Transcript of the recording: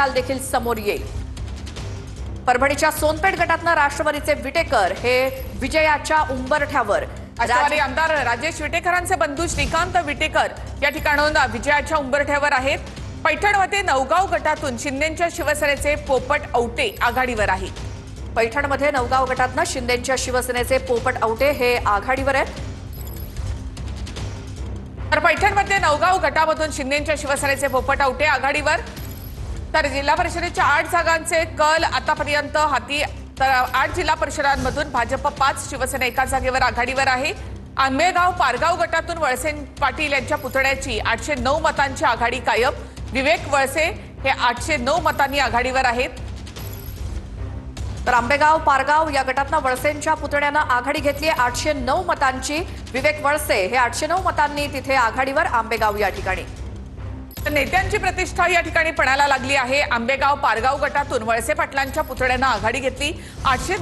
काल देखील समोर येईल। परभणीच्या सोनपेठ गटातनं राष्ट्रवादीचे विटेकर हे विजयाच्या उंबरठ्यावर। राष्ट्रवादी आमदार राजेश विटेकरांचे बंधू श्रीकांत विटेकर या ठिकाणाहून विजयाच्या उंबरठ्यावर आहेत। पैठणमध्ये नवगाव गटातून शिंदेंच्या शिवसेनेचे पोपट औटे आघाडीवर आहेत। पैठणमध्ये नवगाव गटातनं शिंदेंच्या शिवसेनेचे पोपट औटे हे आघाडीवर आहेत। तर पैठणमध्ये नवगाव गटामधून शिंदेंच्या शिवसेनेचे पोपट औटे आघाडीवर। तर जिल्हा परिषदेच्या 8 जागांचे कल आतापर्यंत हाती। तर 8 जिल्हा परिषदांमधून भाजप 5, शिवसेना 1 जागेवर आघाडीवर आहे। आंबेगाव पारगाव गटातून वळसे पाटील यांच्या पुतण्याची 809 मतांची आघाडी कायम। विवेक वळसे हे 809 मतांनी आघाडीवर आहेत। तर आंबेगाव पारगाव या गटातनं वळसेंच्या पुतण्यानं आघाडी घेतली 809 मतांची। विवेक वळसे हे 809 मतांनी तिथे आघाडीवर आंबेगाव या ठिकाणी। नेत्यांची प्रतिष्ठा या ठिकाणी पणाला लागली आहे। आंबेगाव पारगाव गटातून वळसे पाटलांच्या पुतण्यानं आघाडी घेतली 800